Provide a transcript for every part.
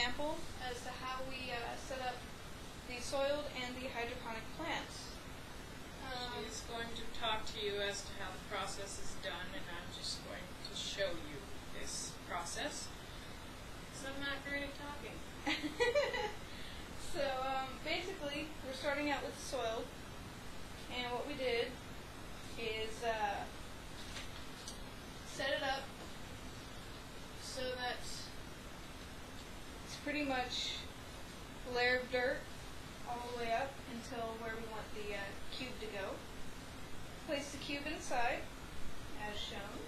example as to how we set up the soiled and the hydroponic plants. She's going to talk to you as to how the process is done, and I'm just going to show you this process. So I'm not great at talking. So basically, we're starting out with the soil, and what we did is set it up so that it's pretty much a layer of dirt all the way up until where we want the cube to go. Place the cube inside, as shown,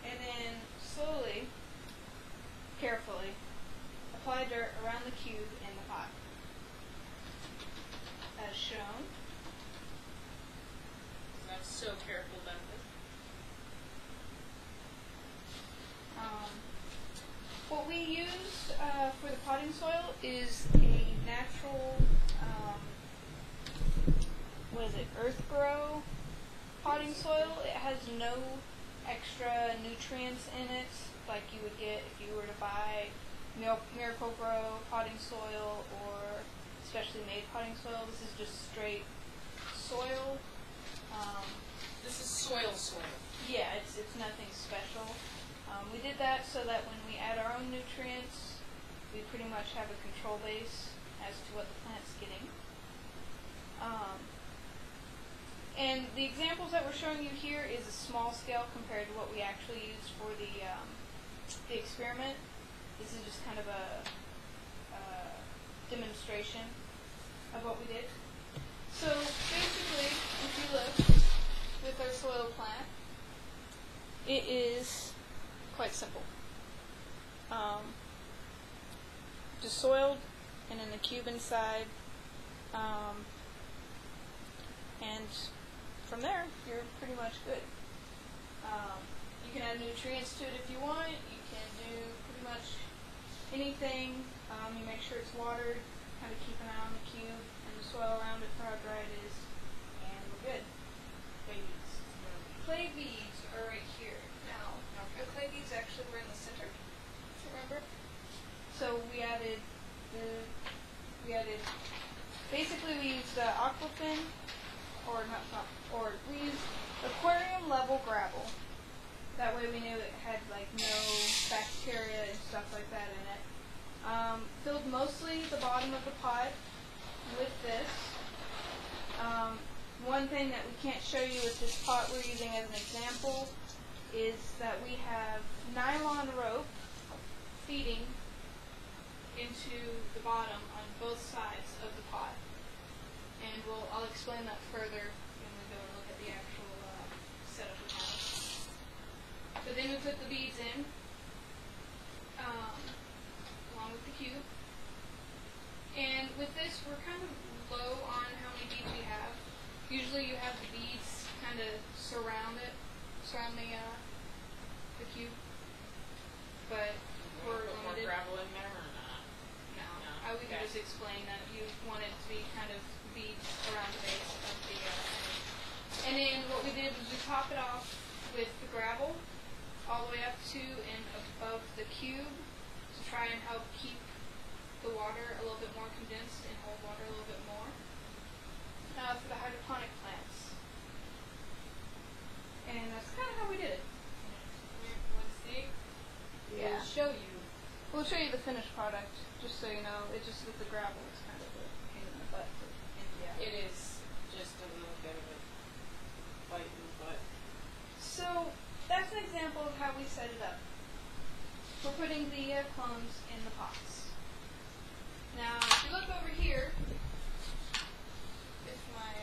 and then slowly, carefully, apply dirt around the cube in the pot, as shown. That's so careful done with. What we used for the potting soil is a natural, earth grow potting soil. It has no extra nutrients in it like you would get if you were to buy Miracle Grow potting soil or specially made potting soil. This is just straight soil. This is soil. Yeah, it's nothing special. We did that so that when we add our own nutrients, we pretty much have a control base as to what the plant's getting. And the examples that we're showing you here is a small scale compared to what we actually used for the experiment. This is just kind of a demonstration of what we did. So basically, if you look with our soil plant, it is quite simple. Just soiled, and then the cube inside, and from there, you're pretty much good. You can add nutrients to it if you want. You can do pretty much anything. You make sure it's watered, kind of keep an eye on the cube and the soil around it for how dry it is, and we're good. Clay beads. Clay beads are right here. Now, the clay beads actually were in the center, if you remember. So we basically we used aquafin, we used aquarium level gravel. That way we knew it had like no bacteria and stuff like that in it. Filled mostly the bottom of the pot with this. One thing that we can't show you with this pot we're using as an example is that we have nylon rope feeding into the bottom on both sides of the pot. And I'll explain that further when we go and look at the actual setup of the pot. So then we put the beads in, along with the cube. And with this, we're kind of low on how many beads we have. Usually you have the beads kind of surround the cube. But we're more limited. gravel in there or not? No. We can just explain that you want it to be kind of beads around the base of the and then what we did was we top it off with the gravel all the way up to and above the cube to try and help keep the water a little bit more condensed and hold water a little bit more. For the hydroponic plants. And that's kind of how we did it. Let's see. Yeah. We'll show you. We'll show you the finished product, just so you know. It's just with the gravel, it's kind of a pain in the butt. It is just a little bit of a bite in the butt. So that's an example of how we set it up. We're putting the clones in the pots. Now, if you look over here, if my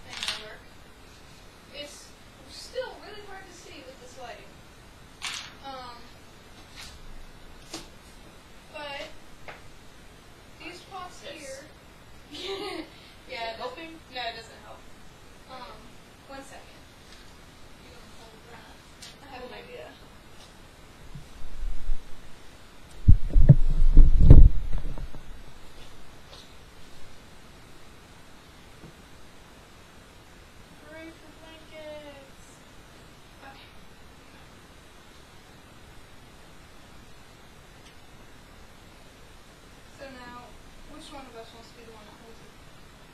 thing will work, it's still really hard to see with this lighting. But these pots here, yeah, helping? No, it doesn't help. 1 second. You can hold that. I have an idea. Which one of us wants to be the one that holds it?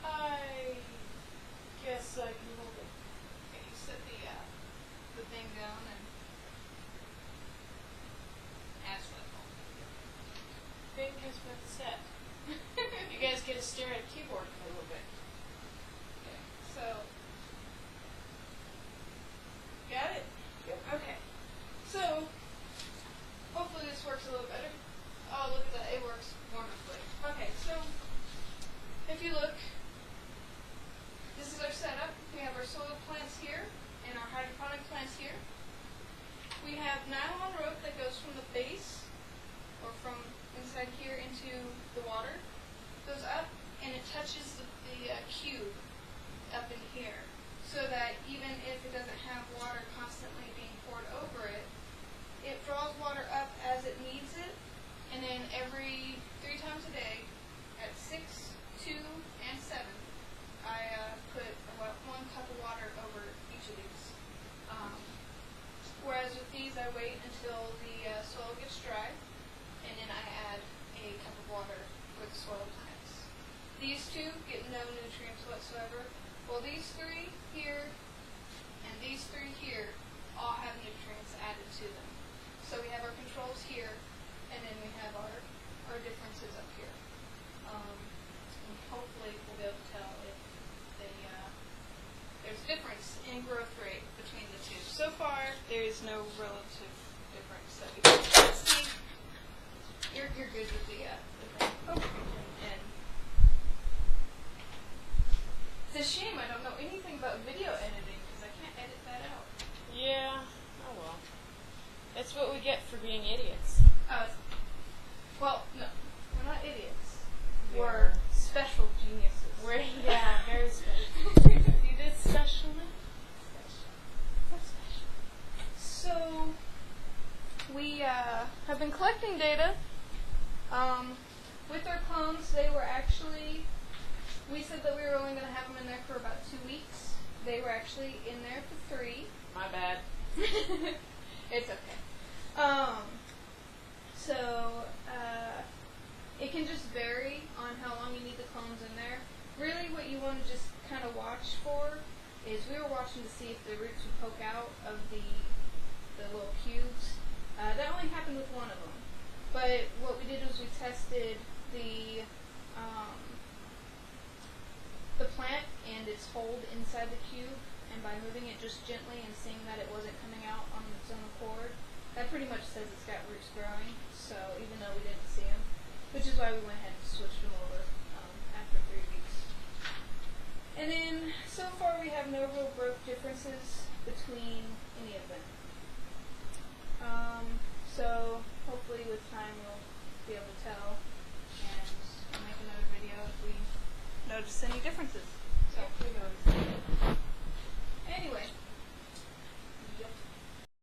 I guess I can hold it. Okay, you set the thing down and ask for the phone. Thing has been set. You guys get to stare at a keyboard for a little bit. Okay, so got it? Yep. Okay. So hopefully this works a little better. Oh, look at that. It works wonderfully. Okay, so if you look, this is our setup. We have our soil plants here and our hydroponic plants here. We have nylon rope that goes from the base or from inside here into the water, goes up and it touches the cube up in here, so that even if it doesn't have water constantly being poured over it, it draws water up as it needs it, and then every 3 times a day at 6, 2, and 7, I put about 1 cup of water over each of these. Whereas with these, I wait until the soil gets dry, and then I add a cup of water for the soil plants. These 2 get no nutrients whatsoever. Well, these 3 here and these 3 here all have nutrients added to them. So we have our controls here, and then we have our differences up here. And hopefully we'll be able to tell if there's a difference in growth rate between the 2. So far, there is no relative difference that we can see. You're good with the thing. Oh, and it's a shame I don't know anything about video editing because I can't edit that out. Yeah. Oh well. That's what we get for being idiots. Well, no, we're not idiots. We We're are. special geniuses. Yeah, very special. You did specially? So, we have been collecting data. With our clones, they were actually, we said that we were only going to have them in there for about 2 weeks. They were actually in there for 3. My bad. It's okay. It can just vary on how long you need the clones in there. Really what you want to just kind of watch for is we were watching to see if the roots would poke out of the little cubes. That only happened with 1 of them. But what we did was we tested the plant and its hold inside the cube, and by moving it just gently and seeing that it wasn't coming out on its own accord, that pretty much says it's got roots growing. So even though we didn't see them, which is why we went ahead and switched them over after 3 weeks. And then so far we have no real growth differences between any of them. So hopefully with time we'll be able to tell, and I'll make another video if we notice any differences.